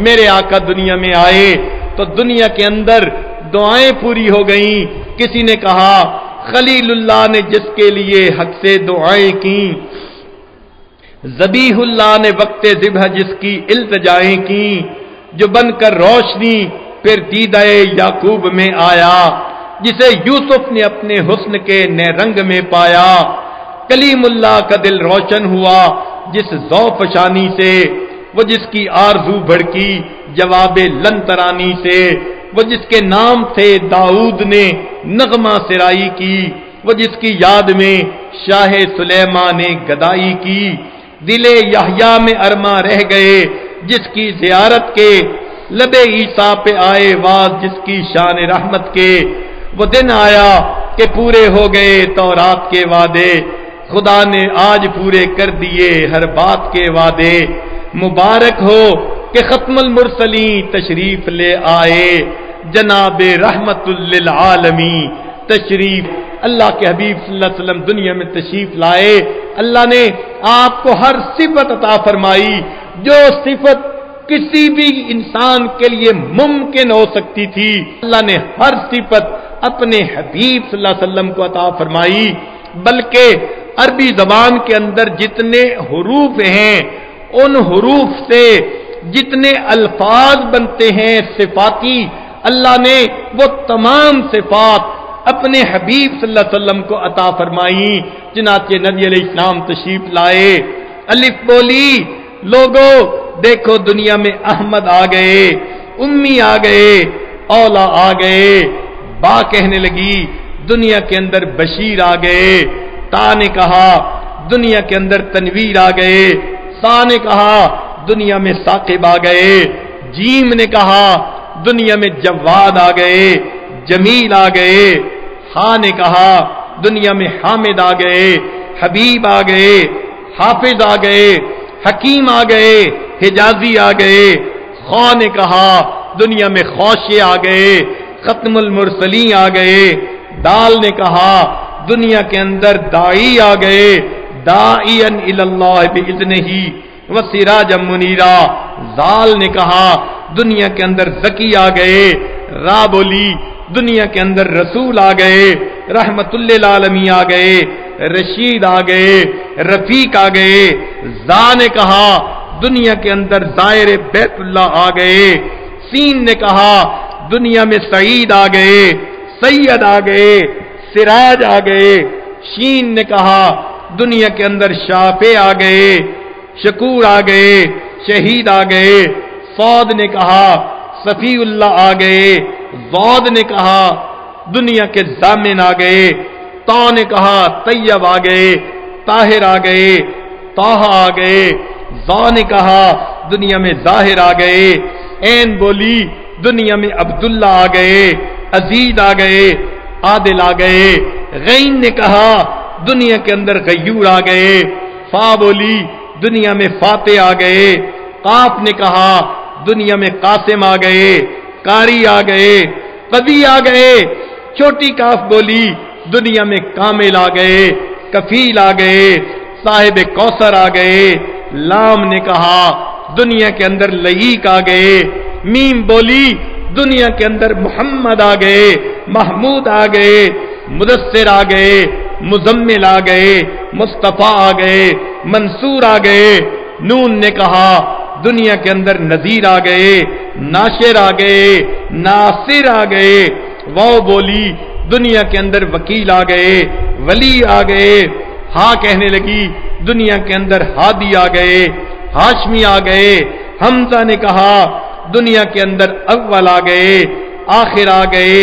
میرے آقا دنیا میں آئے تو دنیا کے اندر دعائیں پوری ہو گئیں. کسی نے کہا خلیل اللہ نے جس کے لیے حق سے دعائیں کی، ذبیح اللہ نے وقت ذبح جس کی التجائیں کی، جو بن کر روشنی پھر دیدہ یعقوب میں آیا، جسے یوسف نے اپنے حسن کے نئے رنگ میں پایا. کلیم اللہ کا دل روشن ہوا جس ذوق فشانی سے، وہ جس کی آرزو بھڑکی جواب لن ترانی سے، وہ جس کے نام سے داؤد نے نغمہ سرائی کی، وہ جس کی یاد میں شاہ سلیمان نے گدائی کی. دل یحییٰ میں ارماں رہ گئے جس کی زیارت کے، لب عیسیٰ پہ آئے واز جس کی شان رحمت کے. وہ دن آیا کہ پورے ہو گئے تورات کے وعدے، خدا نے آج پورے کر دیے ہر بات کے وعدے. مبارک ہو کہ ختم المرسلین تشریف لے آئے، جناب رحمت للعالمین تشریف. اللہ کے حبیب صلی اللہ علیہ وسلم دنیا میں تشریف لائے. اللہ نے آپ کو ہر صفت عطا فرمائی جو صفت کسی بھی انسان کے لیے ممکن ہو سکتی تھی. اللہ نے ہر صفت اپنے حبیب صلی اللہ علیہ وسلم کو عطا فرمائی. بلکہ عربی زبان کے اندر جتنے حروف ہیں، ان حروف سے جتنے الفاظ بنتے ہیں صفاتی، اللہ نے وہ تمام صفات اپنے حبیب صلی اللہ علیہ وسلم کو عطا فرمائی. چنانچہ نبی علیہ السلام تشریف لائے، الف بولی، لوگوں دیکھو دنیا میں احمد آ گئے، امی آ گئے، اولا آ گئے. با کہنے لگی دنیا کے اندر بشیر آ گئے. تا نے کہا دنیا کے اندر تنویر آ گئے. سا نے کہا دنیا میں ثاقب آ گئے. جیم نے کہا دنیا میں جواد آ گئے، جمیل آ گئے. ہاں نے کہا دنیا میں حامد آ گئے، حبیب آ گئے، حافظ آ گئے، حکیم آ گئے، حجازی آ گئے. خواہ نے کہا دنیا میں خوشے آ گئے، ختم المرسلین آ گئے. دال نے کہا دنیا کے اندر دائی آ گئے، داعین الی اللہ باذنہ وسراجا منیرا. زال نے کہا دنیا کے اندر زکی آ گئے. را بولی دنیا کے اندر رسول آ گئے، رحمت للعالمین آ گئے، رشید آ گئے، رفیق آ گئے. زا نے کہا دنیا کے اندر زائر بیت اللہ آ گئے. سین نے کہا دنیا میں سعید آ گئے، سید آ گئے، سراج آ گئے. شین نے کہا دنیا کے اندر شافع آ گئے، شکور آ گئے، شہید آ گئے. صاد نے کہا صفی اللہ آ گئے. ضاد نے کہا دنیا کے ضامن آ گئے. تا نے کہا طیب آ گئے، طاہر آ گئے، طاہا آ گئے. ظا نے کہا دنیا میں ظاہر آ گئے. عین بولی دنیا میں عبداللہ آ گئے، عزیز آ گئے، عادل آ گئے. غین نے کہا دنیا کے اندر غیور آ گئے. فا بولی دنیا میں فاتح آ گئے. قاف نے کہا دنیا میں قاسم آ گئے، قاری آ گئے، قوی آ گئے. چھوٹی کاف بولی دنیا میں کامل آ گئے، کفیل آ گئے، صاحب کوثر آ گئے. لام نے کہا دنیا کے اندر لعیق آ گئے. میم بولی دنیا کے اندر محمد آ گئے، محمود آ گئے، مدثر آ گئے، مزمل آ گئے، مصطفیٰ آ گئے، منصور آ گئے. نون نے کہا دنیا کے اندر نذیر آ گئے، ناشر آ گئے، ناصر آ گئے. واو بولی دنیا کے اندر وکیل آ گئے، ولی آ گئے. ہاں کہنے لگی دنیا کے اندر ہادی آ گئے، ہاشمی آ گئے. حمزہ نے کہا دنیا کے اندر اول آ گئے، آخر آ گئے،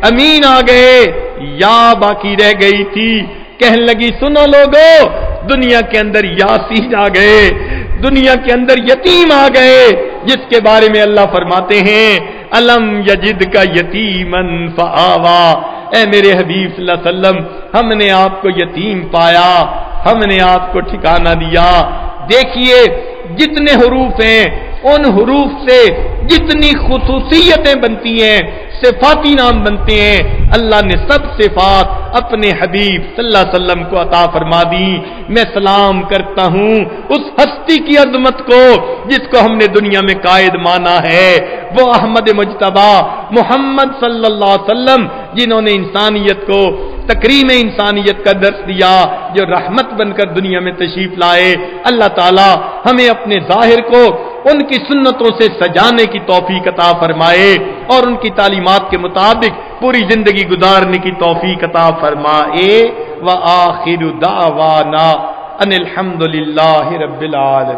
امین آ گئے. یا باقی رہ گئی تھی، کہنے لگی سنو لوگو دنیا کے اندر یاسین آ گئے، دنیا کے اندر یتیم آ گئے، جس کے بارے میں اللہ فرماتے ہیں الم یجد کا یتیمن فآوا. اے میرے حبیب صلی اللہ علیہ وسلم ہم نے آپ کو یتیم پایا، ہم نے آپ کو ٹھکانہ دیا. دیکھیے جتنے حروف ہیں ان حروف سے جتنی خصوصیتیں بنتی ہیں صفاتی نام بنتے ہیں، اللہ نے سب صفات اپنے حبیب صلی اللہ علیہ وسلم کو عطا فرما دی۔ میں سلام کرتا ہوں اس ہستی کی عظمت کو جس کو ہم نے دنیا میں قائد مانا ہے، وہ احمد مجتبی محمد صلی اللہ علیہ وسلم، جنہوں نے انسانیت کو تکریم انسانیت کا درس دیا، جو رحمت بن کر دنیا میں تشریف لائے۔ اللہ تعالی ہمیں اپنے ظاہر کو ان کی سنتوں سے سجانے کی توفیق عطا فرمائے اور ان کی تعلیمات کے مطابق پوری زندگی گزارنے کی توفیق عطا فرمائے۔ وآخر دعوانا ان الحمد للہ رب العالمین۔